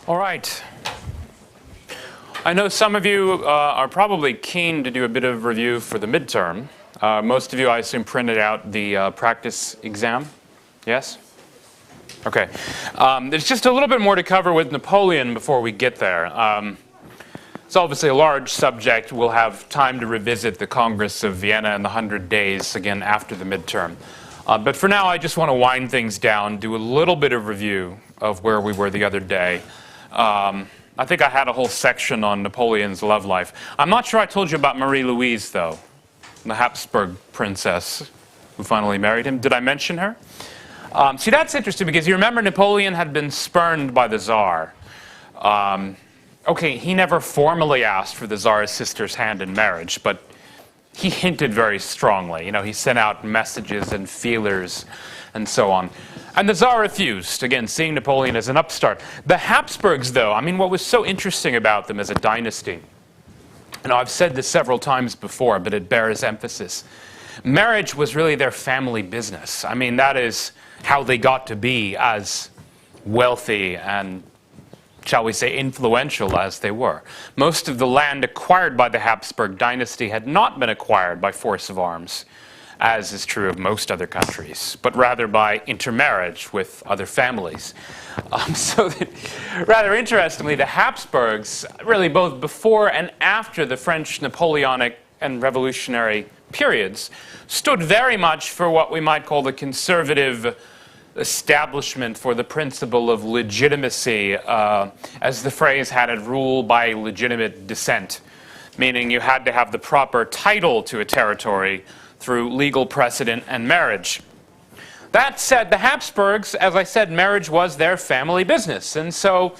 All right. I know some of you are probably keen to do a bit of review for the midterm. Most of you, I assume, printed out the practice exam. Yes? Okay. There's just a little bit more to cover with Napoleon before we get there. It's obviously a large subject. We'll have time to revisit the Congress of Vienna and the 100 Days again after the midterm. But for now, I just want to wind things down, do a little bit of review of where we were the other day. I think I had a whole section on Napoleon's love life. I'm not sure I told you about Marie-Louise, though, the Habsburg princess who finally married him. Did I mention her? See, that's interesting because you remember Napoleon had been spurned by the Tsar. Okay, he never formally asked for the Tsar's sister's hand in marriage, but he hinted very strongly. You know, he sent out messages and feelers and so on. And the Tsar refused, again, seeing Napoleon as an upstart. The Habsburgs, though, I mean, what was so interesting about them as a dynasty, you know, I've said this several times before, but it bears emphasis. Marriage was really their family business. I mean, that is how they got to be as wealthy and, shall we say, influential as they were. Most of the land acquired by the Habsburg dynasty had not been acquired by force of arms, as is true of most other countries, but rather by intermarriage with other families. So that, rather interestingly, the Habsburgs, really both before and after the French Napoleonic and revolutionary periods, stood very much for what we might call the conservative establishment for the principle of legitimacy, as the phrase had it, rule by legitimate descent, meaning you had to have the proper title to a territory through legal precedent and marriage. That said, the Habsburgs, as I said, marriage was their family business, and so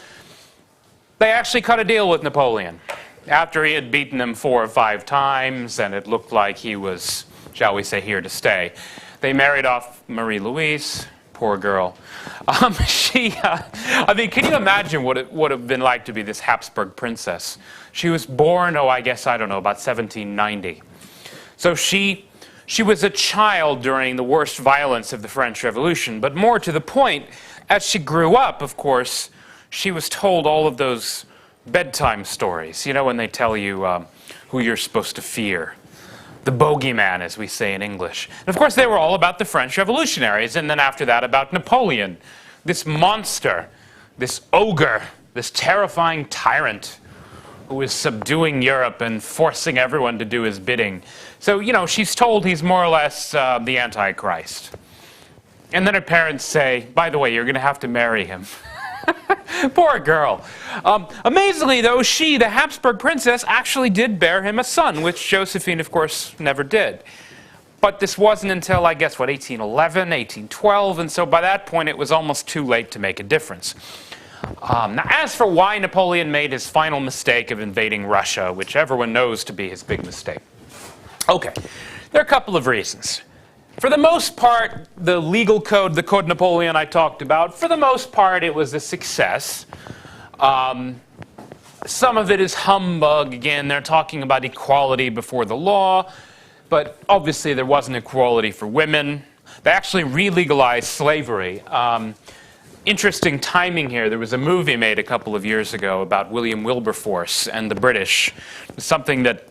they actually cut a deal with Napoleon. After he had beaten them 4 or 5 times, and it looked like he was, shall we say, here to stay, they married off Marie-Louise. Poor girl. I mean, can you imagine what it would have been like to be this Habsburg princess? She was born, I guess, I don't know, about 1790. So she was a child during the worst violence of the French Revolution, but more to the point, as she grew up, of course, she was told all of those bedtime stories, you know, when they tell you who you're supposed to fear. The bogeyman, as we say in English. And of course, they were all about the French revolutionaries, and then after that about Napoleon, this monster, this ogre, this terrifying tyrant who was subduing Europe and forcing everyone to do his bidding. So, you know, she's told he's more or less the Antichrist. And then her parents say, by the way, you're going to have to marry him. Poor girl. Amazingly, though, she, the Habsburg princess, actually did bear him a son, which Josephine, of course, never did. But this wasn't until, I guess, 1811, 1812, and so by that point it was almost too late to make a difference. Now, as for why Napoleon made his final mistake of invading Russia, which everyone knows to be his big mistake. Okay, there are a couple of reasons. For the most part, the legal code, the Code Napoleon I talked about, for the most part it was a success. Some of it is humbug. Again, they're talking about equality before the law, but obviously there wasn't equality for women. They actually re-legalized slavery. Interesting timing here. There was a movie made a couple of years ago about William Wilberforce and the British, something that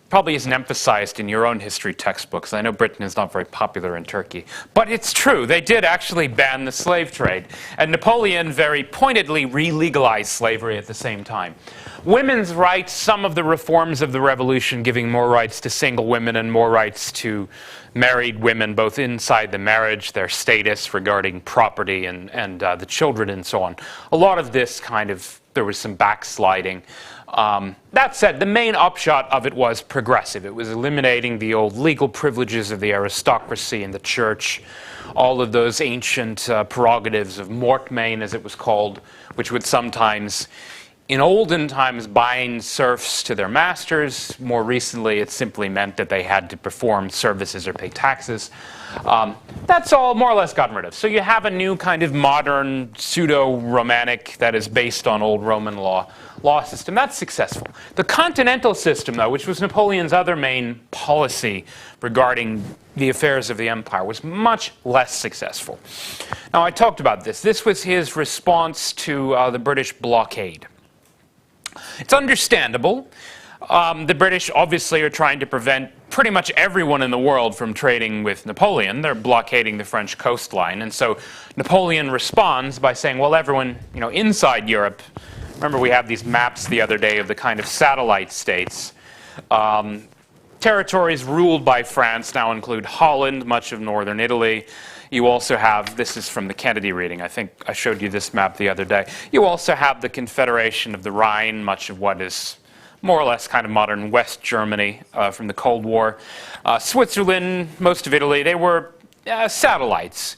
probably isn't emphasized in your own history textbooks. I know Britain is not very popular in Turkey. But it's true. They did actually ban the slave trade. And Napoleon very pointedly re-legalized slavery at the same time. Women's rights, some of the reforms of the revolution giving more rights to single women and more rights to married women, both inside the marriage, their status regarding property and the children and so on. A lot of this there was some backsliding. That said, the main upshot of it was progressive. It was eliminating the old legal privileges of the aristocracy and the church, all of those ancient prerogatives of mortmain, as it was called, which would sometimes, in olden times, bind serfs to their masters. More recently, it simply meant that they had to perform services or pay taxes. That's all more or less gotten rid of. So you have a new kind of modern pseudo-Romantic that is based on old Roman law law system, that's successful. The continental system, though, which was Napoleon's other main policy regarding the affairs of the empire, was much less successful. Now, I talked about this. This was his response to the British blockade. It's understandable. The British obviously are trying to prevent pretty much everyone in the world from trading with Napoleon. They're blockading the French coastline. And so Napoleon responds by saying, well, everyone inside Europe, remember we have these maps the other day of the kind of satellite states. Territories ruled by France now include Holland, much of northern Italy. You also have, this is from the Kennedy reading, I think I showed you this map the other day. You also have the Confederation of the Rhine, much of what is more or less kind of modern West Germany from the Cold War. Switzerland, most of Italy, they were satellites.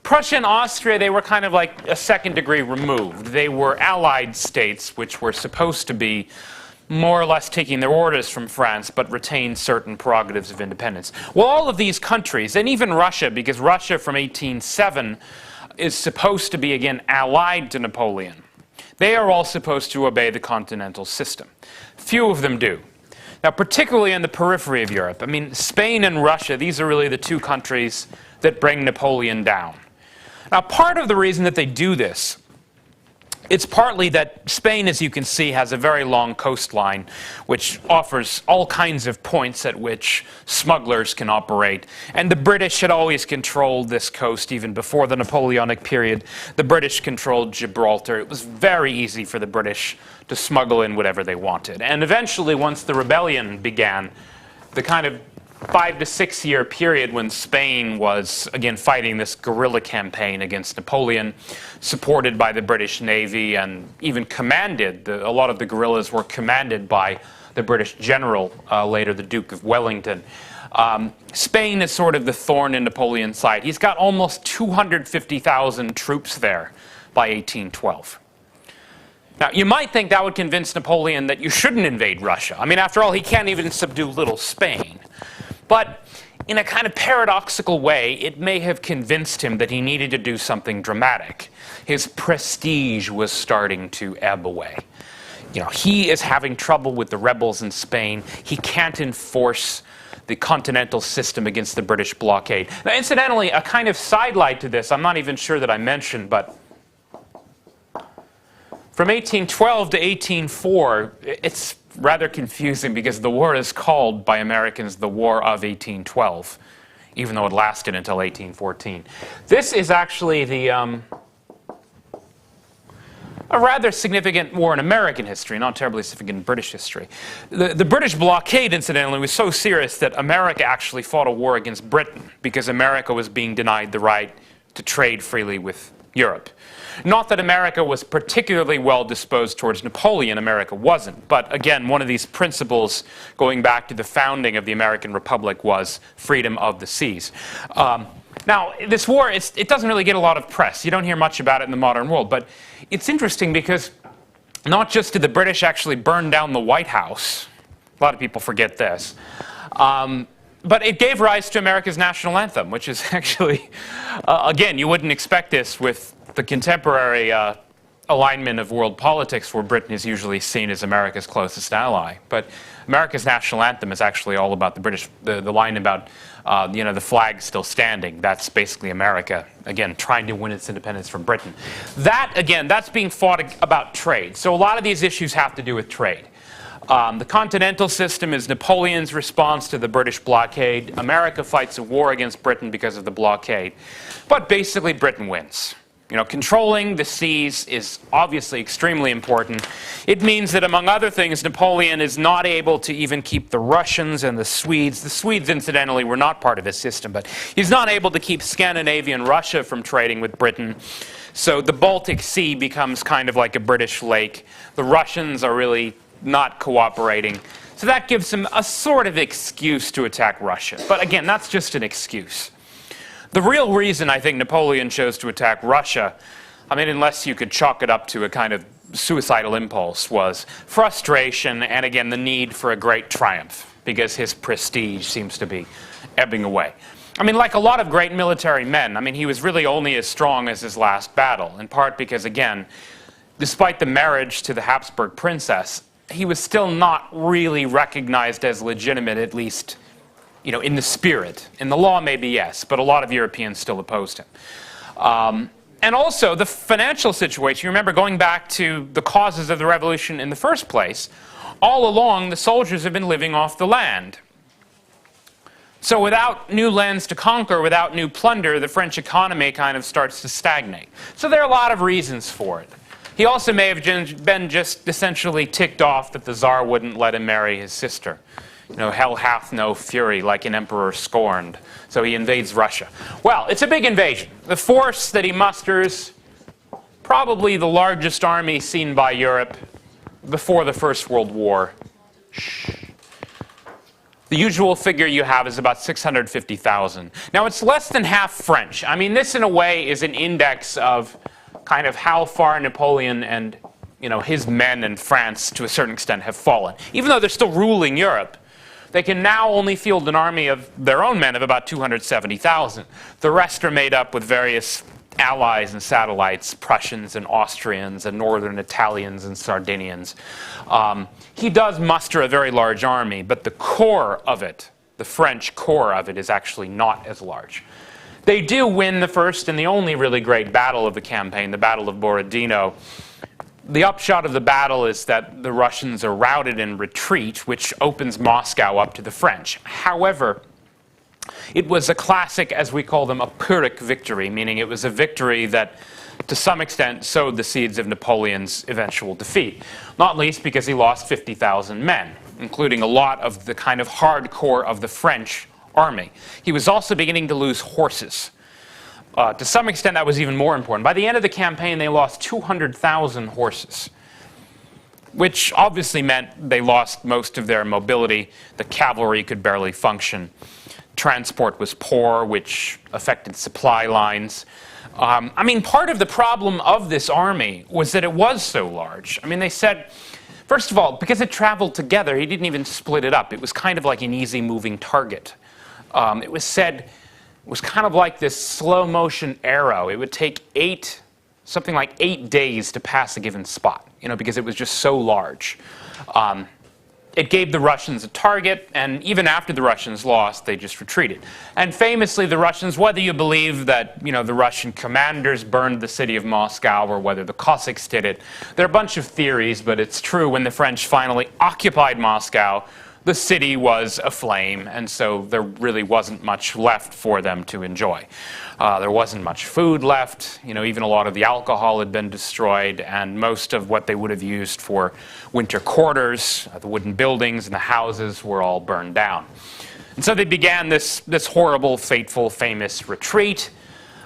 Prussia and Austria, they were kind of like a second degree removed. They were allied states which were supposed to be more or less taking their orders from France, but retained certain prerogatives of independence. Well, all of these countries, and even Russia, because Russia from 1807 is supposed to be, again, allied to Napoleon, they are all supposed to obey the continental system. Few of them do. Now, particularly in the periphery of Europe, I mean, Spain and Russia, these are really the two countries that bring Napoleon down. Now, part of the reason that they do this, it's partly that Spain, as you can see, has a very long coastline, which offers all kinds of points at which smugglers can operate. And the British had always controlled this coast even before the Napoleonic period. The British controlled Gibraltar. It was very easy for the British to smuggle in whatever they wanted. And eventually, once the rebellion began, the kind of 5 to 6 year period when Spain was, again, fighting this guerrilla campaign against Napoleon, supported by the British Navy and even commanded, a lot of the guerrillas were commanded by the British general, later the Duke of Wellington. Spain is sort of the thorn in Napoleon's side. He's got almost 250,000 troops there by 1812. Now, you might think that would convince Napoleon that you shouldn't invade Russia. I mean, after all, he can't even subdue little Spain. But in a kind of paradoxical way, it may have convinced him that he needed to do something dramatic. His prestige was starting to ebb away. He is having trouble with the rebels in Spain. He can't enforce the continental system against the British blockade. Now, incidentally, a kind of sidelight to this, I'm not even sure that I mentioned, but from 1812 to 1804, it's rather confusing because the war is called by Americans the War of 1812, even though it lasted until 1814. This is actually a rather significant war in American history, not terribly significant in British history. The British blockade, incidentally, was so serious that America actually fought a war against Britain because America was being denied the right to trade freely with Europe. Not that America was particularly well disposed towards Napoleon, America wasn't. But again, one of these principles going back to the founding of the American Republic was freedom of the seas. Now, this war, it doesn't really get a lot of press. You don't hear much about it in the modern world. But it's interesting because not just did the British actually burn down the White House, a lot of people forget this, but it gave rise to America's national anthem, which is actually, again, you wouldn't expect this with the contemporary alignment of world politics, where Britain is usually seen as America's closest ally. But America's national anthem is actually all about the British, the line about, the flag still standing. That's basically America, again, trying to win its independence from Britain. That, again, that's being fought about trade. So a lot of these issues have to do with trade. The continental system is Napoleon's response to the British blockade. America fights a war against Britain because of the blockade. But basically, Britain wins. Controlling the seas is obviously extremely important. It means that, among other things, Napoleon is not able to even keep the Russians and the Swedes. The Swedes, incidentally, were not part of his system, but he's not able to keep Scandinavia and Russia from trading with Britain. So the Baltic Sea becomes kind of like a British lake. The Russians are really not cooperating. So that gives him a sort of excuse to attack Russia. But again, that's just an excuse. The real reason I think Napoleon chose to attack Russia, I mean, unless you could chalk it up to a kind of suicidal impulse, was frustration and, again, the need for a great triumph, because his prestige seems to be ebbing away. I mean, like a lot of great military men, I mean, he was really only as strong as his last battle, in part because, again, despite the marriage to the Habsburg princess, he was still not really recognized as legitimate, at least, in the spirit. In the law, maybe yes, but a lot of Europeans still opposed him. And also, the financial situation, you remember going back to the causes of the revolution in the first place, all along the soldiers have been living off the land. So without new lands to conquer, without new plunder, the French economy kind of starts to stagnate. So there are a lot of reasons for it. He also may have been just essentially ticked off that the Tsar wouldn't let him marry his sister. Hell hath no fury like an emperor scorned. So he invades Russia. Well, it's a big invasion. The force that he musters, probably the largest army seen by Europe before the First World War. The usual figure you have is about 650,000. Now, it's less than half French. I mean, this in a way is an index of kind of how far Napoleon and his men in France, to a certain extent, have fallen. Even though they're still ruling Europe, they can now only field an army of their own men of about 270,000. The rest are made up with various allies and satellites, Prussians and Austrians and northern Italians and Sardinians. He does muster a very large army, but the core of it, the French core of it, is actually not as large. They do win the first and the only really great battle of the campaign, the Battle of Borodino. The upshot of the battle is that the Russians are routed in retreat, which opens Moscow up to the French. However, it was a classic, as we call them, a Pyrrhic victory, meaning it was a victory that, to some extent, sowed the seeds of Napoleon's eventual defeat, not least because he lost 50,000 men, including a lot of the kind of hardcore of the French army. He was also beginning to lose horses. To some extent, that was even more important. By the end of the campaign, they lost 200,000 horses, which obviously meant they lost most of their mobility. The cavalry could barely function. Transport was poor, which affected supply lines. I mean, part of the problem of this army was that it was so large. I mean, they said, first of all, because it traveled together, he didn't even split it up. It was kind of like an easy moving target. It was said it was kind of like this slow motion arrow. It would take something like 8 days to pass a given spot, because it was just so large. It gave the Russians a target, and even after the Russians lost, they just retreated. And famously, the Russians, whether you believe that the Russian commanders burned the city of Moscow or whether the Cossacks did it, there are a bunch of theories, but it's true. When the French finally occupied Moscow, the city was aflame, and so there really wasn't much left for them to enjoy. There wasn't much food left. Even a lot of the alcohol had been destroyed, and most of what they would have used for winter quarters, the wooden buildings and the houses, were all burned down. And so they began this horrible, fateful, famous retreat.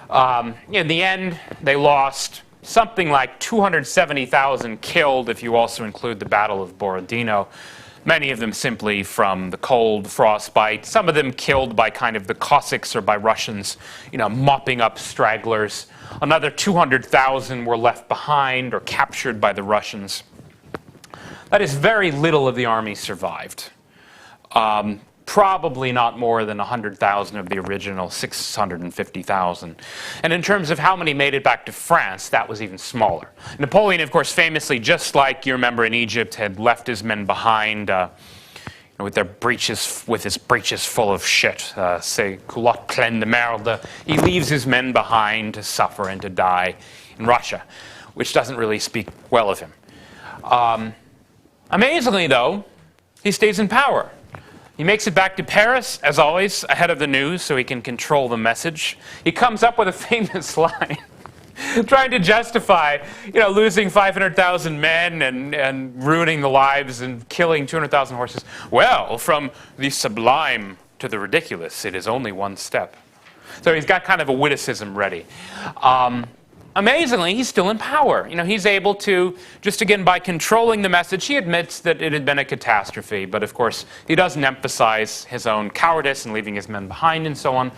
In the end, they lost something like 270,000 killed, if you also include the Battle of Borodino. Many of them simply from the cold, frostbite. Some of them killed by kind of the Cossacks or by Russians, mopping up stragglers. Another 200,000 were left behind or captured by the Russians. That is, very little of the army survived. Probably not more than 100,000 of the original 650,000. And in terms of how many made it back to France, that was even smaller. Napoleon, of course, famously, just like you remember in Egypt, had left his men behind with his breeches full of shit. C'est culotte pleine de merde. He leaves his men behind to suffer and to die in Russia, which doesn't really speak well of him. Amazingly, though, he stays in power. He makes it back to Paris, as always, ahead of the news, so he can control the message. He comes up with a famous line, trying to justify, losing 500,000 men and ruining the lives and killing 200,000 horses. Well, from the sublime to the ridiculous, it is only one step. So he's got kind of a witticism ready. Amazingly, he's still in power. He's able to, just again, by controlling the message, he admits that it had been a catastrophe. But of course, he doesn't emphasize his own cowardice and leaving his men behind and so on.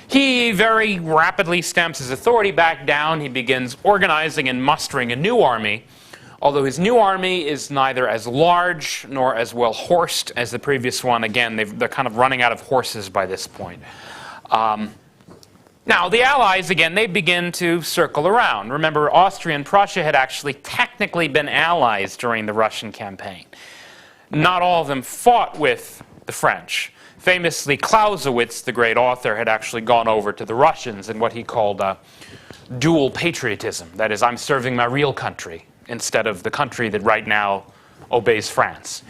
He very rapidly stamps his authority back down. He begins organizing and mustering a new army, although his new army is neither as large nor as well horsed as the previous one. Again, they're kind of running out of horses by this point. Now, the Allies, again, they begin to circle around. Remember, Austria and Prussia had actually technically been allies during the Russian campaign. Not all of them fought with the French. Famously, Clausewitz, the great author, had actually gone over to the Russians in what he called dual patriotism. That is, I'm serving my real country instead of the country that right now obeys France.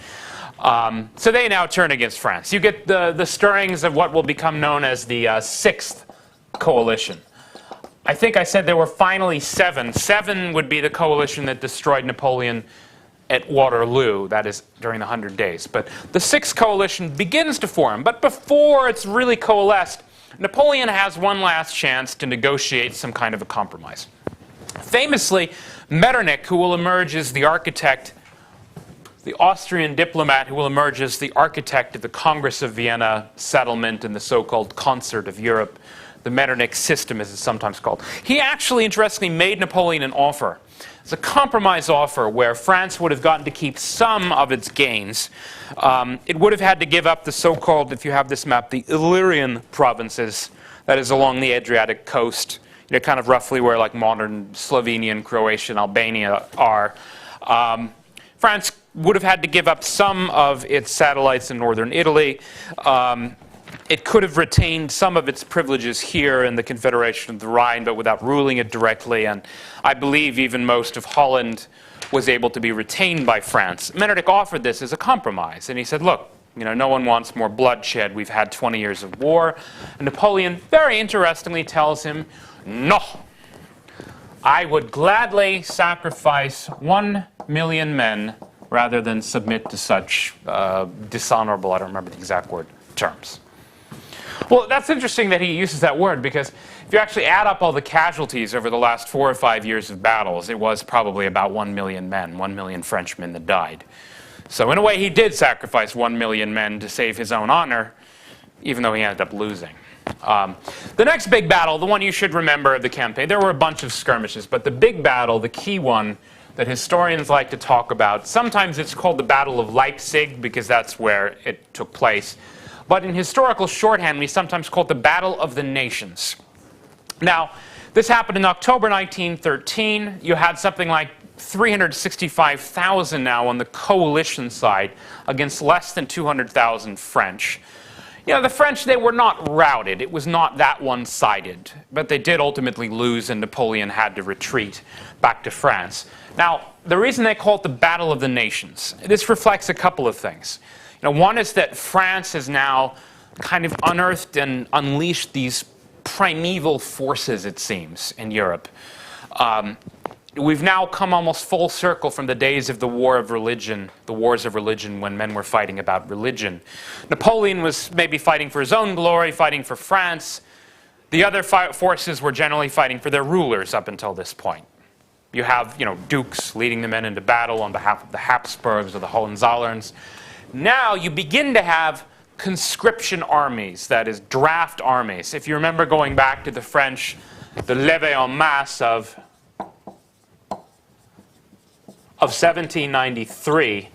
So they now turn against France. You get the stirrings of what will become known as the Sixth Coalition. I think I said there were finally 7. 7 would be the coalition that destroyed Napoleon at Waterloo, that is during the 100 Days. But the Sixth Coalition begins to form. But before it's really coalesced, Napoleon has one last chance to negotiate some kind of a compromise. Famously, Metternich, who will emerge as the architect, the Austrian diplomat who will emerge as the architect of the Congress of Vienna settlement and the so-called Concert of Europe, the Metternich system as it's sometimes called. He actually, interestingly, made Napoleon an offer. It's a compromise offer where France would have gotten to keep some of its gains. It would have had to give up the so-called, if you have this map, the Illyrian provinces, that is along the Adriatic coast, kind of roughly where like modern Slovenia and Croatia and Albania are. France would have had to give up some of its satellites in northern Italy. It could have retained some of its privileges here in the Confederation of the Rhine, but without ruling it directly. And I believe even most of Holland was able to be retained by France. Metternich offered this as a compromise. And he said, look, no one wants more bloodshed. We've had 20 years of war. And Napoleon, very interestingly, tells him, no. I would gladly sacrifice 1 million men rather than submit to such dishonorable, I don't remember the exact word, terms. Well, that's interesting that he uses that word, because if you actually add up all the casualties over the last 4 or 5 years of battles, it was probably about 1 million men, 1 million Frenchmen that died. So in a way, he did sacrifice 1 million men to save his own honor, even though he ended up losing. The next big battle, the one you should remember of the campaign, there were a bunch of skirmishes, but the big battle, the key one that historians like to talk about, sometimes it's called the Battle of Leipzig, because that's where it took place. But in historical shorthand, we sometimes call it the Battle of the Nations. Now, this happened in October 1913. You had something like 365,000 now on the coalition side against less than 200,000 French. The French, they were not routed. It was not that one-sided. But they did ultimately lose, and Napoleon had to retreat back to France. Now, the reason they call it the Battle of the Nations, this reflects a couple of things. One is that France has now kind of unearthed and unleashed these primeval forces, it seems, in Europe. We've now come almost full circle from the days of the war of religion, the wars of religion, when men were fighting about religion. Napoleon was maybe fighting for his own glory, fighting for France. The other forces were generally fighting for their rulers up until this point. You have, dukes leading the men into battle on behalf of the Habsburgs or the Hohenzollerns. Now you begin to have conscription armies, that is, draft armies. If you remember going back to the French, the levée en masse of 1793,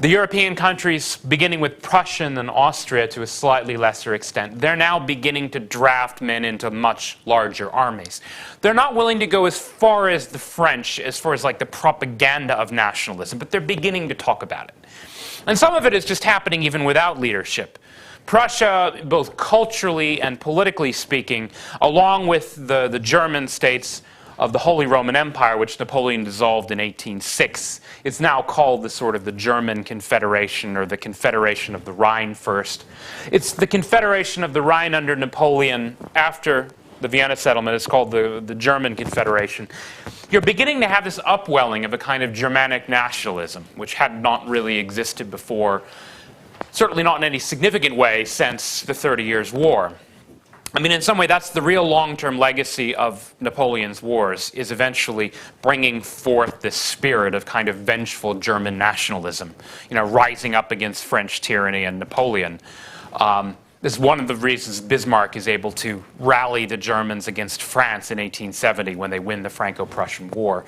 the European countries, beginning with Prussia and Austria to a slightly lesser extent, they're now beginning to draft men into much larger armies. They're not willing to go as far as the French, as far as like the propaganda of nationalism, but they're beginning to talk about it. And some of it is just happening even without leadership. Prussia, both culturally and politically speaking, along with the German states of the Holy Roman Empire, which Napoleon dissolved in 1806, it's now called the German Confederation, or the Confederation of the Rhine first. It's the Confederation of the Rhine under Napoleon after the Vienna settlement. It's called the German Confederation. You're beginning to have this upwelling of a kind of Germanic nationalism, which had not really existed before, certainly not in any significant way since the 30 Years' War. I mean, in some way, that's the real long-term legacy of Napoleon's wars, is eventually bringing forth this spirit of kind of vengeful German nationalism, rising up against French tyranny and Napoleon. This is one of the reasons Bismarck is able to rally the Germans against France in 1870 when they win the Franco-Prussian War.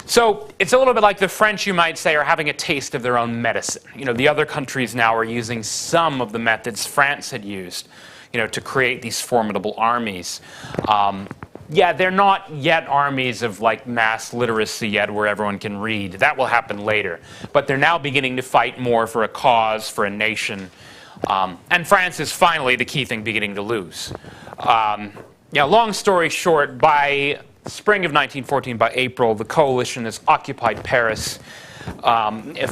So it's a little bit like the French, you might say, are having a taste of their own medicine. The other countries now are using some of the methods France had used. to create these formidable armies. Yeah, they're not yet armies of like mass literacy yet where everyone can read. That will happen later. But they're now beginning to fight more for a cause, for a nation. And France is finally the key thing beginning to lose. Long story short, by spring of 1914, by April, the coalition has occupied Paris.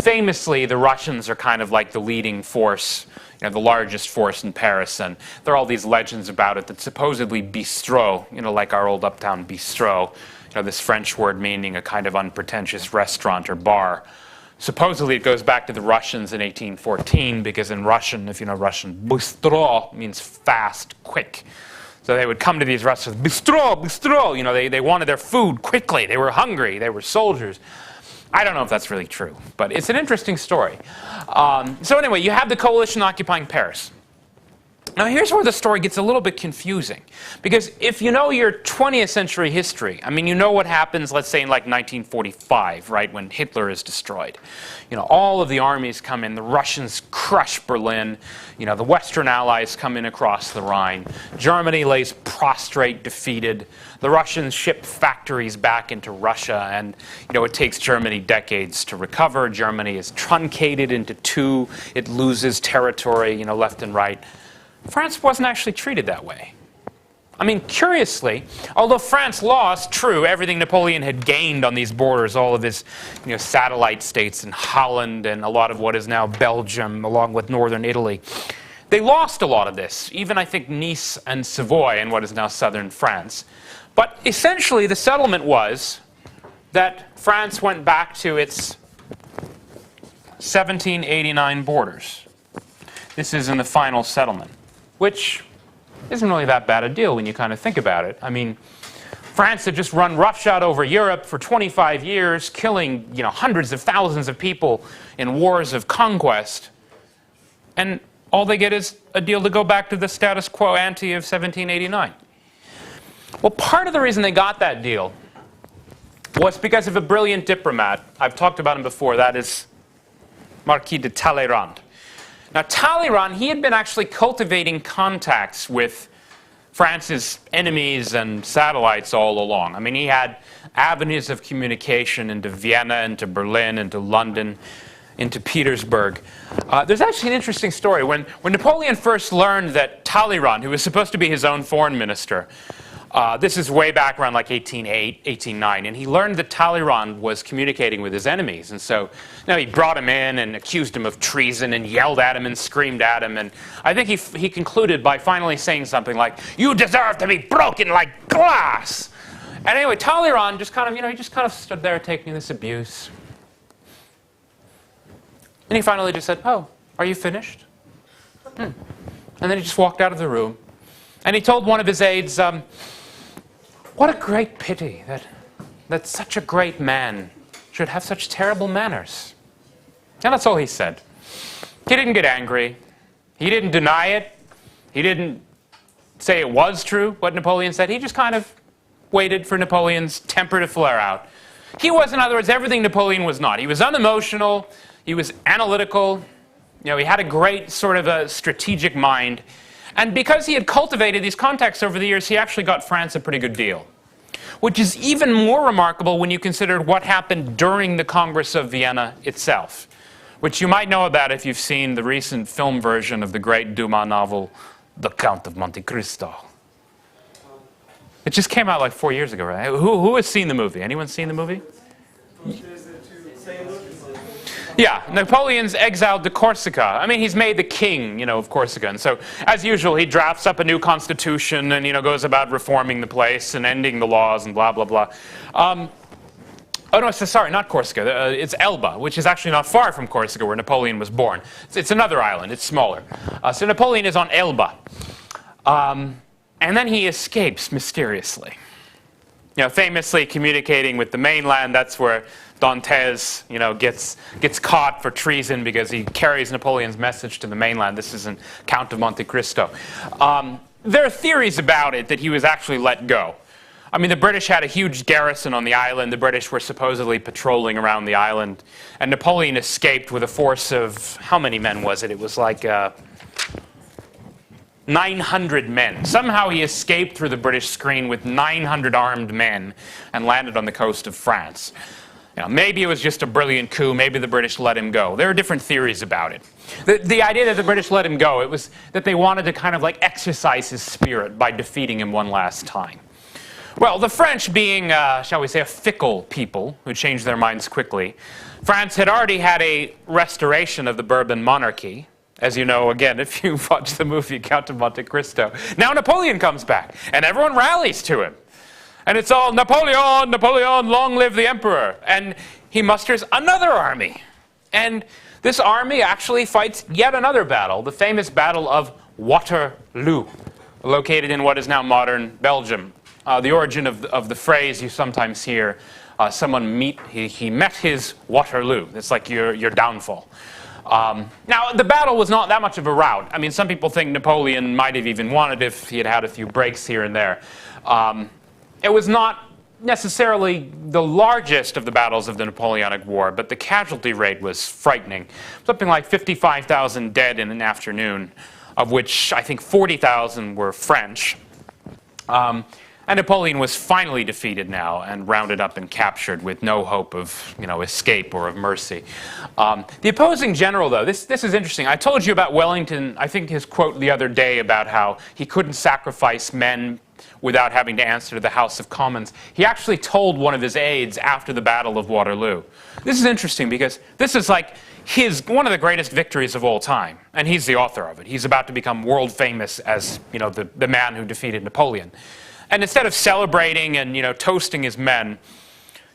Famously, the Russians are kind of like the leading force, the largest force in Paris, and there are all these legends about it that supposedly bistrot, like our old uptown bistrot, this French word meaning a kind of unpretentious restaurant or bar. Supposedly it goes back to the Russians in 1814, because in Russian, if you know Russian, bistrot means fast, quick. So they would come to these restaurants, bistrot, bistrot, they wanted their food quickly, they were hungry, they were soldiers. I don't know if that's really true, but it's an interesting story. So anyway, you have the coalition occupying Paris. Now here's where the story gets a little bit confusing. Because if you know your 20th century history, you know what happens, let's say in like 1945, right, when Hitler is destroyed. All of the armies come in, the Russians crush Berlin, the Western Allies come in across the Rhine, Germany lays prostrate, defeated, the Russians ship factories back into Russia, and it takes Germany decades to recover. Germany is truncated into two, it loses territory, left and right. France wasn't actually treated that way. Curiously, although France lost, true, everything Napoleon had gained on these borders, all of his satellite states in Holland and a lot of what is now Belgium, along with northern Italy, they lost a lot of this, even I think Nice and Savoy in what is now southern France. But essentially the settlement was that France went back to its 1789 borders. This is in the final settlement, which isn't really that bad a deal when you kind of think about it. France had just run roughshod over Europe for 25 years, killing hundreds of thousands of people in wars of conquest. And all they get is a deal to go back to the status quo ante of 1789. Well, part of the reason they got that deal was because of a brilliant diplomat. I've talked about him before. That is Marquis de Talleyrand. Now, Talleyrand, he had been actually cultivating contacts with France's enemies and satellites all along. He had avenues of communication into Vienna, into Berlin, into London, into Petersburg. There's actually an interesting story. When Napoleon first learned that Talleyrand, who was supposed to be his own foreign minister, this is way back around like 1808, 1809, and he learned that Talleyrand was communicating with his enemies. And so he brought him in and accused him of treason and yelled at him and screamed at him. And I think he concluded by finally saying something like, "You deserve to be broken like glass." And anyway, Talleyrand just kind of, he just kind of stood there taking this abuse. And he finally just said, "Oh, are you finished?" And then he just walked out of the room. And he told one of his aides, "What a great pity that such a great man should have such terrible manners." And that's all he said. He didn't get angry. He didn't deny it. He didn't say it was true, what Napoleon said. He just kind of waited for Napoleon's temper to flare out. He was, in other words, everything Napoleon was not. He was unemotional. He was analytical. He had a great sort of a strategic mind. And because he had cultivated these contacts over the years, he actually got France a pretty good deal. Which is even more remarkable when you consider what happened during the Congress of Vienna itself, which you might know about if you've seen the recent film version of the great Dumas novel, The Count of Monte Cristo. It just came out like 4 years ago, right? Who has seen the movie? Anyone seen the movie? Yeah, Napoleon's exiled to Corsica. He's made the king, of Corsica. And so, as usual, he drafts up a new constitution and, goes about reforming the place and ending the laws and blah, blah, blah. Oh, no, sorry, not Corsica. It's Elba, which is actually not far from Corsica, where Napoleon was born. It's another island. It's smaller. So Napoleon is on Elba. And then he escapes mysteriously. Famously communicating with the mainland. That's where Dantes, gets caught for treason because he carries Napoleon's message to the mainland. This is in Count of Monte Cristo. There are theories about it that he was actually let go. The British had a huge garrison on the island. The British were supposedly patrolling around the island. And Napoleon escaped with a force of, how many men was it? It was like 900 men. Somehow he escaped through the British screen with 900 armed men and landed on the coast of France. Maybe it was just a brilliant coup. Maybe the British let him go. There are different theories about it. The idea that the British let him go, it was that they wanted to kind of like exercise his spirit by defeating him one last time. Well, the French being, shall we say, a fickle people who change their minds quickly, France had already had a restoration of the Bourbon monarchy. As you know, again, if you watch the movie Count of Monte Cristo, now Napoleon comes back, and everyone rallies to him. And it's all, Napoleon, Napoleon, long live the emperor. And he musters another army. And this army actually fights yet another battle, the famous Battle of Waterloo, located in what is now modern Belgium. The origin of the phrase you sometimes hear, he met his Waterloo. It's like your downfall. Now, the battle was not that much of a rout. I mean, some people think Napoleon might have even won it if he had had a few breaks here and there. It was not necessarily the largest of the battles of the Napoleonic War, but the casualty rate was frightening. Something like 55,000 dead in an afternoon, of which I think 40,000 were French. And Napoleon was finally defeated now and rounded up and captured with no hope of escape or of mercy. The opposing general, though, this is interesting. I told you about Wellington, I think his quote the other day about how he couldn't sacrifice men without having to answer to the House of Commons. He actually told one of his aides after the Battle of Waterloo. This is interesting because this is like one of the greatest victories of all time, and he's the author of it. He's about to become world famous as the man who defeated Napoleon. And instead of celebrating and toasting his men,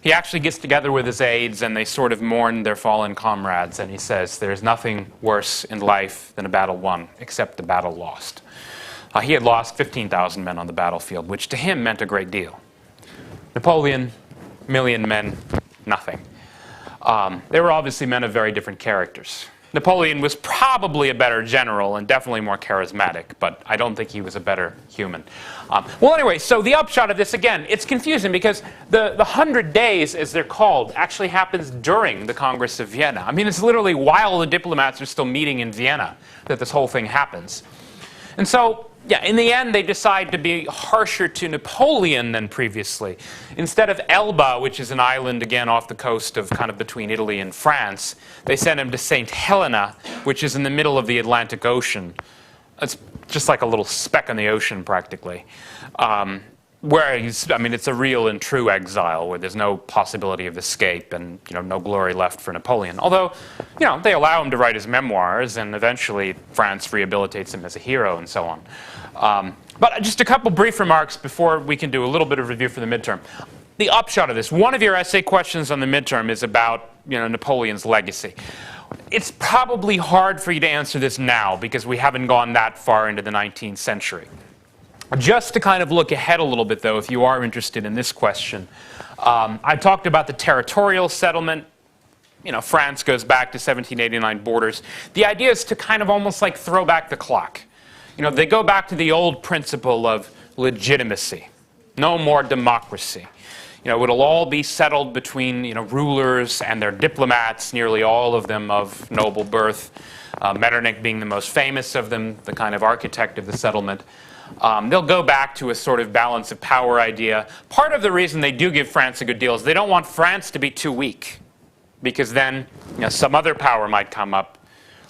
he actually gets together with his aides and they sort of mourn their fallen comrades. And he says, "There's nothing worse in life than a battle won, except a battle lost." He had lost 15,000 men on the battlefield, which to him meant a great deal. Napoleon, million men, nothing. They were obviously men of very different characters. Napoleon was probably a better general and definitely more charismatic, but I don't think he was a better human. Well, anyway, so the upshot of this, again, it's confusing because the 100 days, as they're called, actually happens during the Congress of Vienna. I mean, it's literally while the diplomats are still meeting in Vienna that this whole thing happens. And so, yeah, in the end, they decide to be harsher to Napoleon than previously. Instead of Elba, which is an island, again, off the coast of kind of between Italy and France, they send him to St. Helena, which is in the middle of the Atlantic Ocean. It's just like a little speck in the ocean, practically. Where it's a real and true exile where there's no possibility of escape and no glory left for Napoleon. Although, they allow him to write his memoirs, and eventually France rehabilitates him as a hero and so on. But just a couple brief remarks before we can do a little bit of review for the midterm. The upshot of this: one of your essay questions on the midterm is about Napoleon's legacy. It's probably hard for you to answer this now because we haven't gone that far into the 19th century. Just to kind of look ahead a little bit, though, if you are interested in this question, I talked about the territorial settlement. France goes back to 1789 borders. The idea is to kind of almost like throw back the clock. They go back to the old principle of legitimacy. No more democracy. It'll all be settled between rulers and their diplomats, nearly all of them of noble birth. Metternich being the most famous of them, the kind of architect of the settlement. They'll go back to a sort of balance of power idea. Part of the reason they do give France a good deal is they don't want France to be too weak, because then some other power might come up,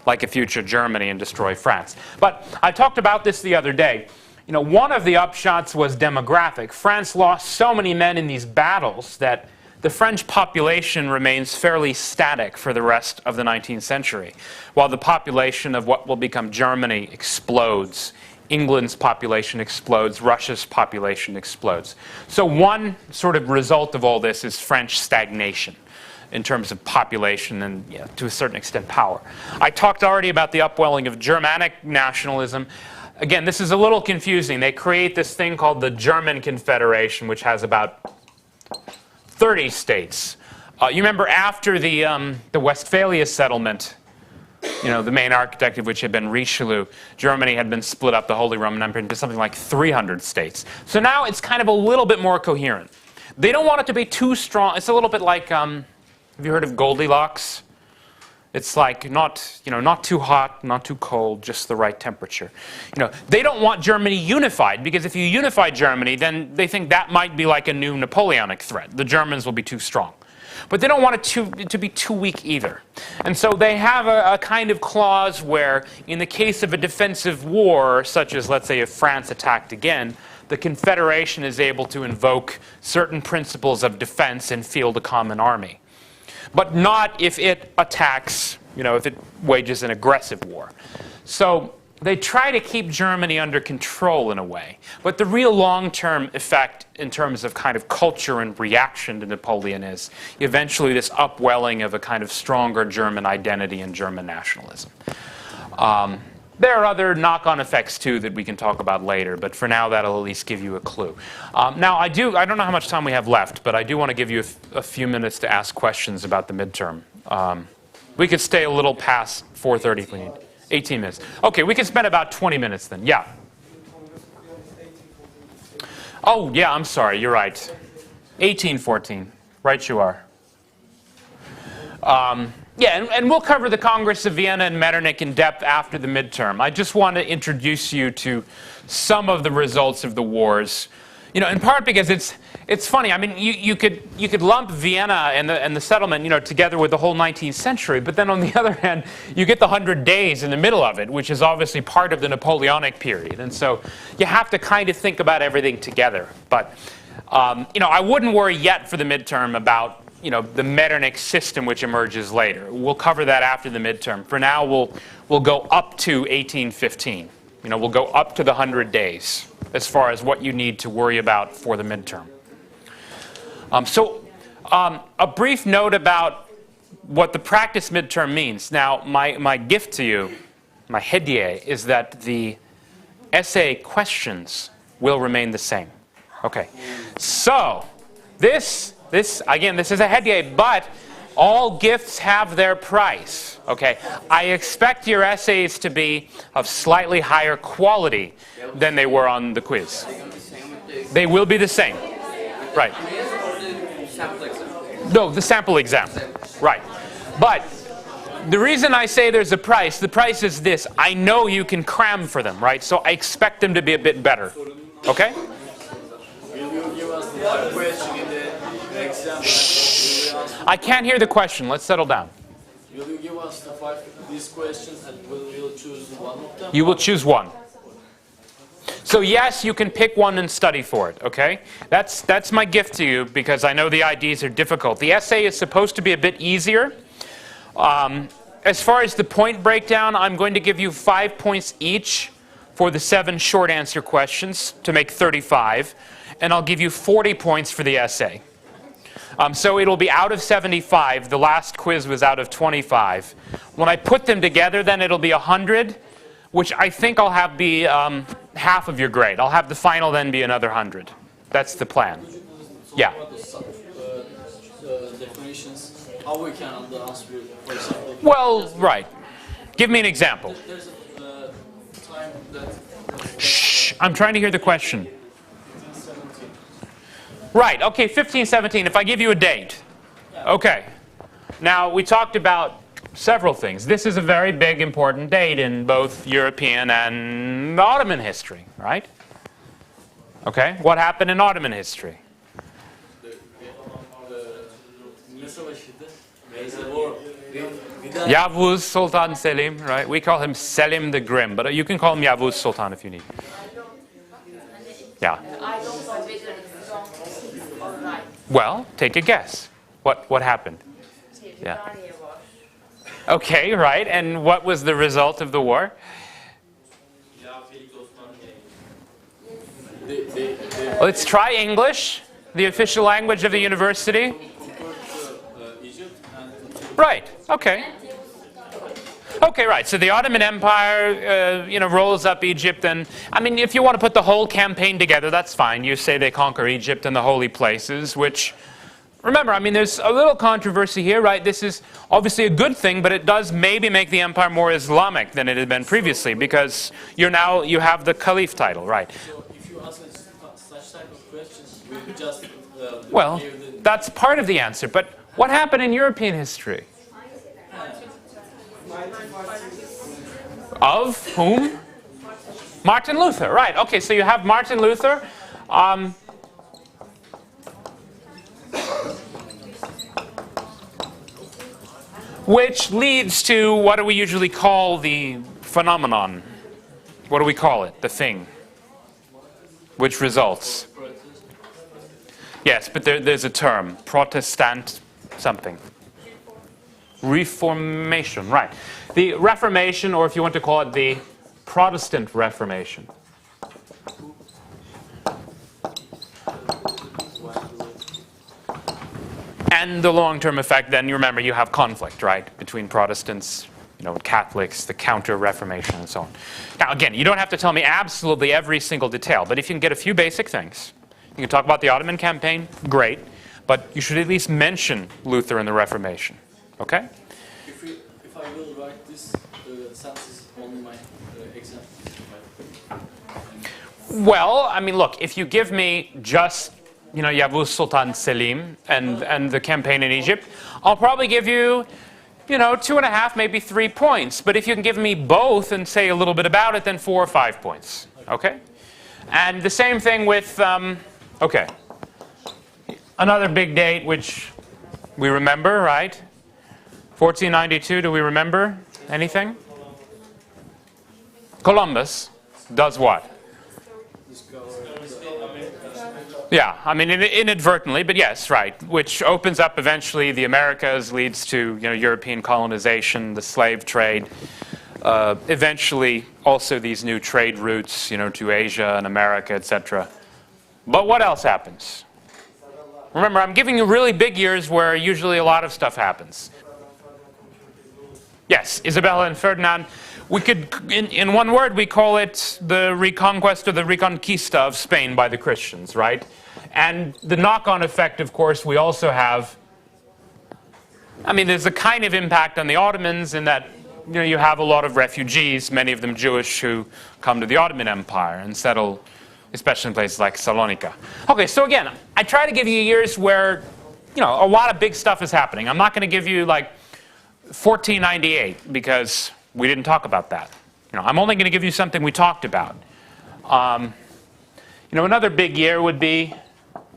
like a future Germany, and destroy France. But I talked about this the other day. One of the upshots was demographic. France lost so many men in these battles that the French population remains fairly static for the rest of the 19th century, while the population of what will become Germany explodes. England's population explodes, Russia's population explodes. So one sort of result of all this is French stagnation in terms of population and, to a certain extent, power. I talked already about the upwelling of Germanic nationalism. Again, this is a little confusing. They create this thing called the German Confederation, which has about 30 states. You remember after the Westphalia settlement, the main architect of which had been Richelieu, Germany had been split up, the Holy Roman Empire, into something like 300 states. So now it's kind of a little bit more coherent. They don't want it to be too strong. It's a little bit like, have you heard of Goldilocks? It's like not too hot, not too cold, just the right temperature. They don't want Germany unified, because if you unify Germany, then they think that might be like a new Napoleonic threat. The Germans will be too strong. But they don't want it to be too weak either. And so they have a kind of clause where, in the case of a defensive war, such as, let's say, if France attacked again, the Confederation is able to invoke certain principles of defense and field a common army. But not if it attacks, if it wages an aggressive war. So they try to keep Germany under control in a way. But the real long-term effect in terms of kind of culture and reaction to Napoleon is eventually this upwelling of a kind of stronger German identity and German nationalism. There are other knock-on effects, too, that we can talk about later, but for now, that'll at least give you a clue. Now, I don't know how much time we have left, but I do want to give you a few minutes to ask questions about the midterm. We could stay a little past 4:30 if we need. 18 minutes. Okay, we can spend about 20 minutes then. Yeah. Oh, yeah, I'm sorry, you're right. 1814. Right you are. Yeah, and we'll cover the Congress of Vienna and Metternich in depth after the midterm. I just want to introduce you to some of the results of the wars. In part because it's funny. I mean, you could lump Vienna and the settlement, together with the whole 19th century. But then on the other hand, you get the 100 Days in the middle of it, which is obviously part of the Napoleonic period. And so you have to kind of think about everything together. But I wouldn't worry yet for the midterm about the Metternich system, which emerges later. We'll cover that after the midterm. For now, we'll go up to 1815. We'll go up to the 100 days as far as what you need to worry about for the midterm. A brief note about what the practice midterm means. Now, my gift to you, my hediye, is that the essay questions will remain the same. Okay. So, this is a hediye, but all gifts have their price. Okay. I expect your essays to be of slightly higher quality than they were on the quiz. They will be the same. Right. No, the sample exam. Right. But the reason I say there's a price, the price is this. I know you can cram for them, right? So I expect them to be a bit better. Okay? Shh. I can't hear the question. Let's settle down. Will you give us these questions and will you choose one of them? You will choose one. So yes, you can pick one and study for it, okay? That's my gift to you because I know the IDs are difficult. The essay is supposed to be a bit easier. As far as the point breakdown, I'm going to give you 5 points each for the 7 short answer questions to make 35. And I'll give you 40 points for the essay. So it'll be out of 75. The last quiz was out of 25. When I put them together, then it'll be 100, which I think I'll have be half of your grade. I'll have the final then be another 100. That's the plan. Yeah. Definitions, how we can answer, for example. Well, right. Give me an example. There's a time that... Shh. I'm trying to hear the question. Right, okay, 1517, if I give you a date. Okay. Now, we talked about several things. This is a very big, important date in both European and Ottoman history, right? Okay, what happened in Ottoman history? Yavuz Sultan Selim, right? We call him Selim the Grim, but you can call him Yavuz Sultan if you need. Yeah. Well, take a guess. What happened? Yeah. Okay, right. And what was the result of the war? Let's try English, the official language of the university. Right. Okay. Okay, right. So the Ottoman Empire, rolls up Egypt, and I mean, if you want to put the whole campaign together, that's fine. You say they conquer Egypt and the holy places, which, remember, I mean, there's a little controversy here, right? This is obviously a good thing, but it does maybe make the empire more Islamic than it had been previously, because you have the Caliph title, right? So if you ask such type of questions, we just... Well, that's part of the answer, but what happened in European history? Of whom? Martin Luther, right. Okay, so you have Martin Luther. Which leads to what do we usually call the phenomenon? What do we call it? The thing. Which results? Yes, but there's a term. Protestant something. Reformation, right. The Reformation, or if you want to call it the Protestant Reformation. And the long-term effect, then you remember you have conflict, right, between Protestants, Catholics, the Counter-Reformation, and so on. Now, again, you don't have to tell me absolutely every single detail, but if you can get a few basic things, you can talk about the Ottoman campaign, great, but you should at least mention Luther and the Reformation, okay? If I will write this sentences on my exam. Well, I mean, look, if you give me just Yavuz Sultan Selim and the campaign in Egypt, I'll probably give you, 2.5, maybe 3 points. But if you can give me both and say a little bit about it, then 4 or 5 points. Okay? And the same thing with, okay, another big date which we remember, right? 1492, do we remember anything? Columbus does what? Yeah, I mean inadvertently, but yes, right. Which opens up eventually the Americas, leads to European colonization, the slave trade. Eventually, also these new trade routes, to Asia and America, etc. But what else happens? Remember, I'm giving you really big years where usually a lot of stuff happens. Yes, Isabella and Ferdinand. We could, in one word, we call it the reconquest or the reconquista of Spain by the Christians, right? And the knock-on effect, of course, we also have, I mean, there's a kind of impact on the Ottomans in that, you have a lot of refugees, many of them Jewish, who come to the Ottoman Empire and settle, especially in places like Salonika. Okay, so again, I try to give you years where, a lot of big stuff is happening. I'm not going to give you, like, 1498, because we didn't talk about that. I'm only going to give you something we talked about. Another big year would be,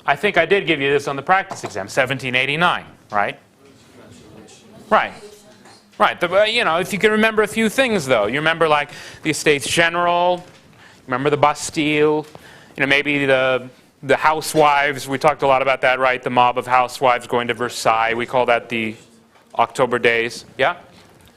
I think I did give you this on the practice exam, 1789, right? Right. Right. If you can remember a few things, though. You remember, like, the Estates General, remember the Bastille, maybe the housewives. We talked a lot about that, right? The mob of housewives going to Versailles. We call that the October days. Yeah?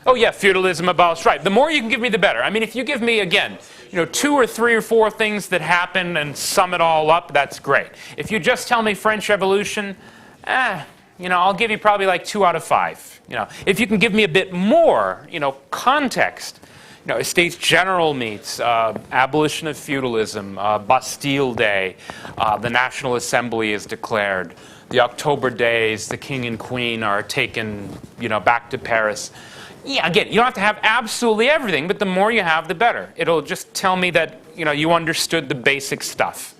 Oh, yeah, feudalism abolished. Right. The more you can give me, the better. I mean, if you give me, again, 2 or 3 or 4 things that happen and sum it all up, that's great. If you just tell me French Revolution, I'll give you probably like 2 out of 5. If you can give me a bit more, context, Estates General meets, abolition of feudalism, Bastille Day, the National Assembly is declared, the October days, the King and Queen are taken, back to Paris. Yeah, again, you don't have to have absolutely everything, but the more you have, the better. It'll just tell me that, you understood the basic stuff.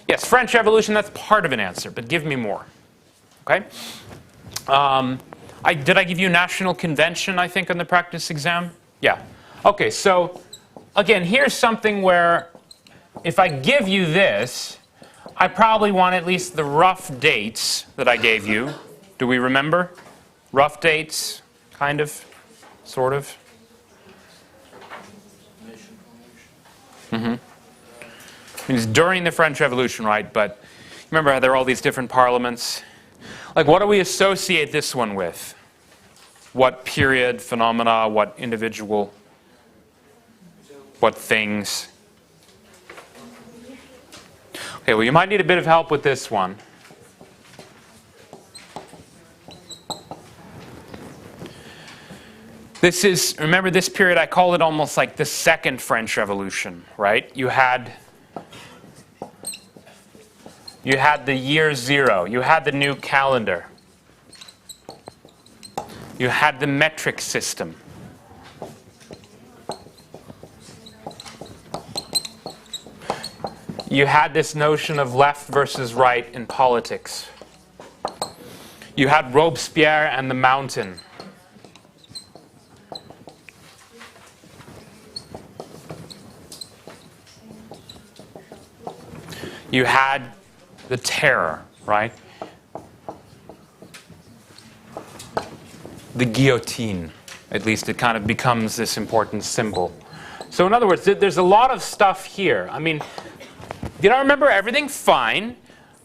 Yes, French Revolution, that's part of an answer, but give me more. Okay? Did I give you National Convention, I think, on the practice exam? Yeah. Okay, so, again, here's something where if I give you this, I probably want at least the rough dates that I gave you. Do we remember? Rough dates, kind of, sort of. I mean, it's during the French Revolution, right? But remember how there are all these different parliaments? Like, what do we associate this one with? What period, phenomena, what individual, what things? Okay, well, you might need a bit of help with this one. This is, remember this period, I call it almost like the second French Revolution, right? You had the year 0. You had the new calendar. You had the metric system. You had this notion of left versus right in politics. You had Robespierre and the Mountain. You had the terror, right? The guillotine, at least it kind of becomes this important symbol. So in other words, there's a lot of stuff here. I mean, you don't remember everything? Fine.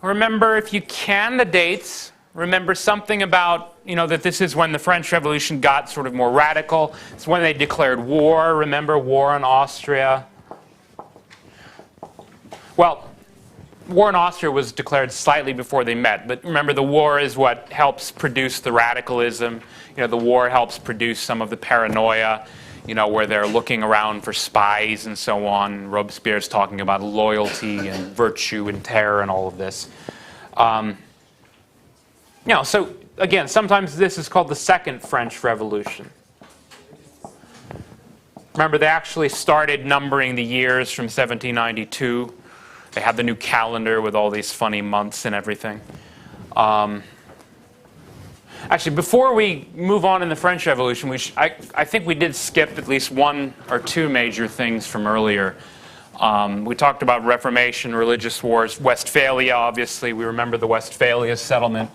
Remember, if you can, the dates. Remember something about, that this is when the French Revolution got sort of more radical. It's when they declared war. Remember, war on Austria. Well, war in Austria was declared slightly before they met. But remember, the war is what helps produce the radicalism. The war helps produce some of the paranoia, where they're looking around for spies and so on. Robespierre's talking about loyalty and virtue and terror and all of this. So again, sometimes this is called the Second French Revolution. Remember, they actually started numbering the years from 1792. They had the new calendar with all these funny months and everything. Actually, before we move on in the French Revolution, I think we did skip at least one or two major things from earlier. We talked about Reformation, religious wars, Westphalia, obviously. We remember the Westphalia settlement.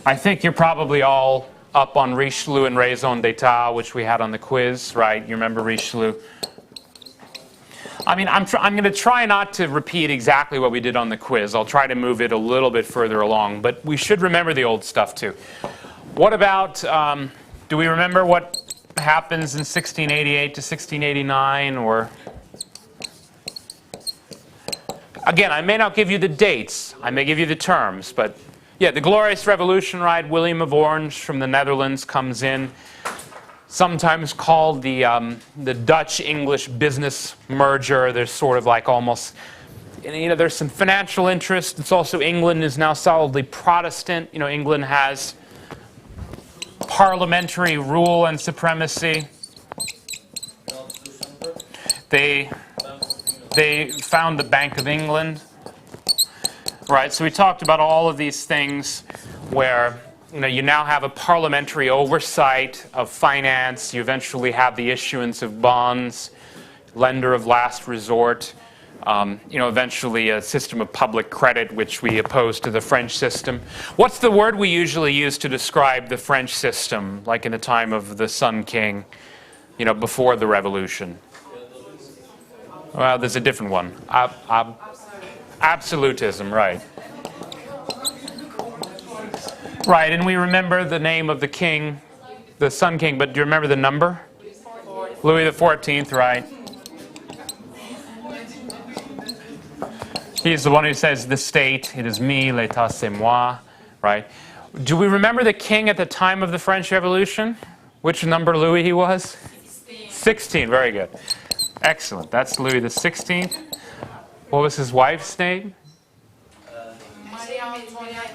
I think you're probably all up on Richelieu and raison d'état, which we had on the quiz, right? You remember Richelieu? I mean, I'm going to try not to repeat exactly what we did on the quiz. I'll try to move it a little bit further along, but we should remember the old stuff too. What about, do we remember what happens in 1688 to 1689, or? Again, I may not give you the dates. I may give you the terms, but yeah, the Glorious Revolution, right? William of Orange from the Netherlands comes in. Sometimes called the Dutch-English business merger. There's sort of like almost, there's some financial interest. It's also England is now solidly Protestant. England has parliamentary rule and supremacy. They found the Bank of England. Right, so we talked about all of these things where you now have a parliamentary oversight of finance. You eventually have the issuance of bonds, lender of last resort. Eventually a system of public credit, which we oppose to the French system. What's the word we usually use to describe the French system, like in the time of the Sun King, before the Revolution? Well, there's a different one. Absolutism, right. Right, and we remember the name of the king, the Sun King, but do you remember the number? Louis XIV, right. He's the one who says, the state, it is me, l'état c'est moi, right? Do we remember the king at the time of the French Revolution? Which number Louis he was? 16, very good. Excellent, that's Louis XVI. What was his wife's name?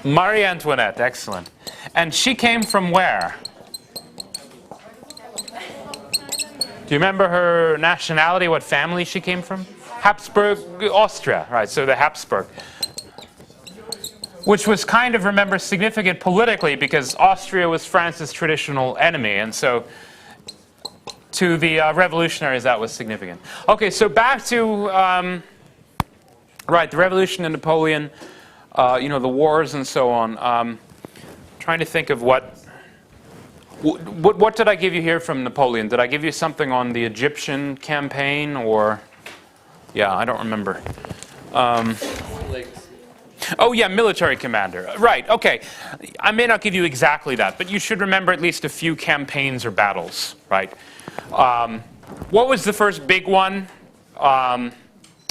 Marie Antoinette, excellent. And she came from where? Do you remember her nationality, what family she came from? Habsburg, Austria, right, so the Habsburg. Which was kind of, remember, significant politically because Austria was France's traditional enemy, and so to the revolutionaries that was significant. Okay, so back to, right, the revolution and Napoleon, the wars and so on. Trying to think of what did I give you here from Napoleon? Did I give you something on the Egyptian campaign, or? Yeah, I don't remember. Oh yeah, military commander. Right, okay. I may not give you exactly that, but you should remember at least a few campaigns or battles, right? What was the first big one?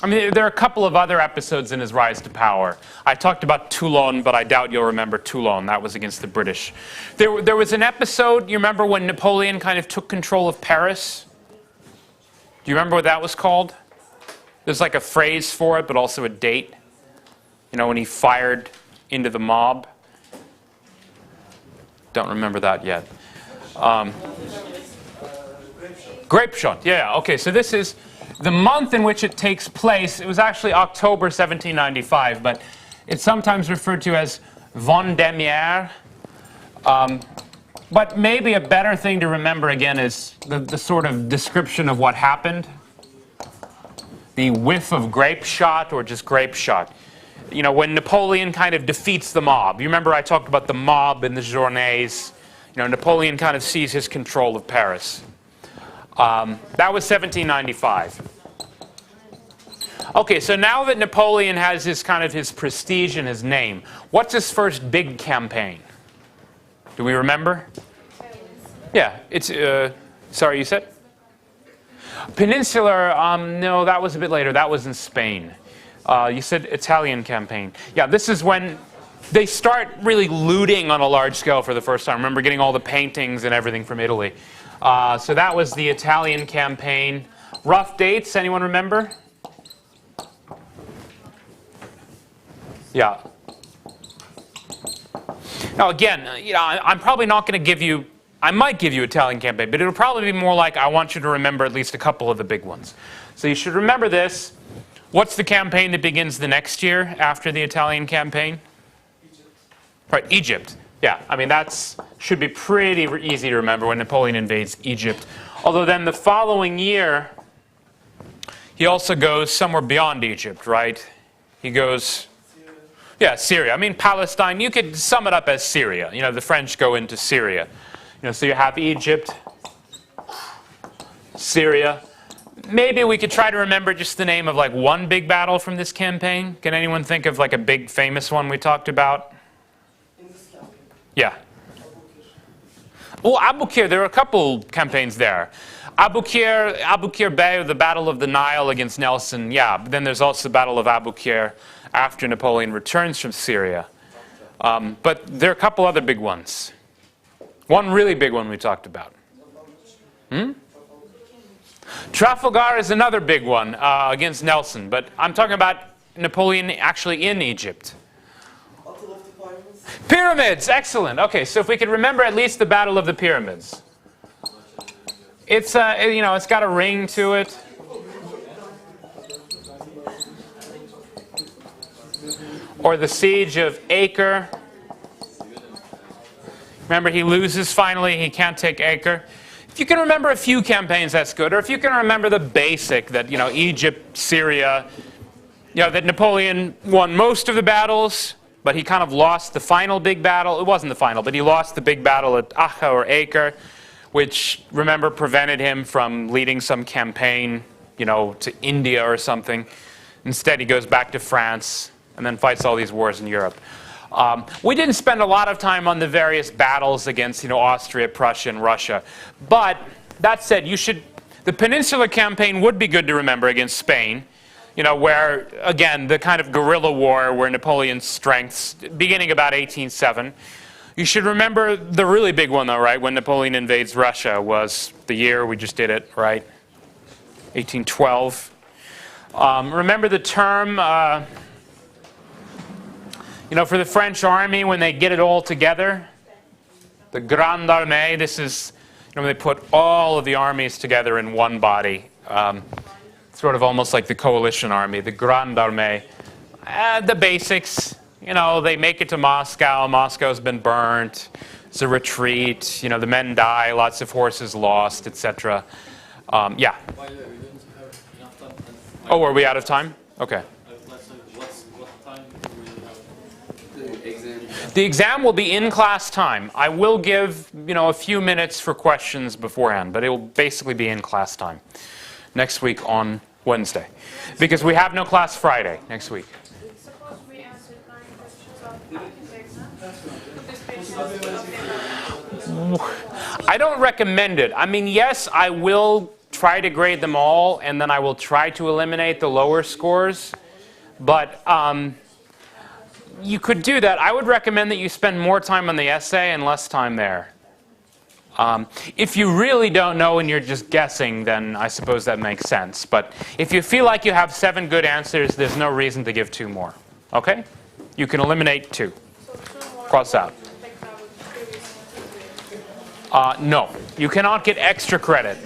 I mean, there are a couple of other episodes in his rise to power. I talked about Toulon, but I doubt you'll remember Toulon. That was against the British. There was an episode, you remember when Napoleon kind of took control of Paris? Do you remember what that was called? There's like a phrase for it, but also a date. When he fired into the mob. Don't remember that yet. Grape shot, yeah, okay, so this is the month in which it takes place. It was actually October 1795, but it's sometimes referred to as Vendémiaire. But maybe a better thing to remember again is the sort of description of what happened. the whiff of grape shot or just grape shot. You know, when Napoleon kind of defeats the mob. You remember I talked about the mob in the journées. You know, Napoleon kind of sees his control of Paris. That was 1795. Okay, so now that Napoleon has his kind of his prestige and his name, what's his first big campaign? Do we remember? Yeah, it's, sorry, you said? Peninsular, no, that was a bit later. That was in Spain. You said Italian campaign. Yeah, this is when they start really looting on a large scale for the first time. Remember getting all the paintings and everything from Italy. So that was the Italian campaign. Rough dates, anyone remember? Yeah. Now again, you know, I'm probably not going to give you, I might give you Italian campaign, but it'll probably be more like I want you to remember at least a couple of the big ones. So you should remember this. What's the campaign that begins the next year after the Italian campaign? Egypt. Right, Egypt. Yeah, I mean that's should be pretty easy to remember when Napoleon invades Egypt. Although then the following year, he also goes somewhere beyond Egypt, right? He goes... Yeah, Syria. I mean, Palestine, you could sum it up as Syria. You know, the French go into Syria. You know, so you have Egypt, Syria. Maybe we could try to remember just the name of like one big battle from this campaign. Can anyone think of like a big famous one we talked about? In this campaign. Yeah. Well, Abu Qir, there are a couple campaigns there. Abu Qir Bay, the Battle of the Nile against Nelson. Yeah, but then there's also the Battle of Abu Qir after Napoleon returns from Syria. But there are a couple other big ones. One really big one we talked about. Trafalgar is another big one against Nelson, but I'm talking about Napoleon actually in Egypt. Battle of the Pyramids. Pyramids, excellent. Okay, so if we could remember at least the Battle of the Pyramids. It's you know, it's got a ring to it. Or the siege of Acre. Remember, he loses finally. He can't take Acre. If you can remember a few campaigns, that's good. Or if you can remember the basic that, you know, Egypt, Syria, you know, that Napoleon won most of the battles, but he kind of lost the final big battle. It wasn't the final, but he lost the big battle at Acre or Acre, which, remember, prevented him from leading some campaign, you know, to India or something. Instead, he goes back to France and then fights all these wars in Europe. We didn't spend a lot of time on the various battles against, you know, Austria, Prussia, and Russia. But that said, you should, the Peninsular Campaign would be good to remember against Spain, you know, where, again, the kind of guerrilla war where Napoleon's strengths, beginning about 1807. You should remember the really big one, though, right, when Napoleon invades Russia was the year we just did it, right, 1812. Remember the term... you know, for the French army, when they get it all together, the Grande Armée, this is, you know, they put all of the armies together in one body. Sort of almost like the coalition army, the Grande Armée. The basics, you know, they make it to Moscow. Moscow's been burnt. It's a retreat. You know, the men die, lots of horses lost, etc. Yeah. By the way, we don't have enough time. Oh, are we out of time? Okay. What time do we have? The exam. The exam will be in class time. I will give, you know, a few minutes for questions beforehand, but it will basically be in class time next week on Wednesday, because we have no class Friday next week. Suppose we answered 9 questions of the exam. I don't recommend it. I mean, yes, I will try to grade them all, and then I will try to eliminate the lower scores, but you could do that. I would recommend that you spend more time on the essay and less time there. If you really don't know and you're just guessing, then I suppose that makes sense. But if you feel like you have 7 good answers, there's no reason to give 2 more. Okay? You can eliminate 2. Cross out. No, you cannot get extra credit.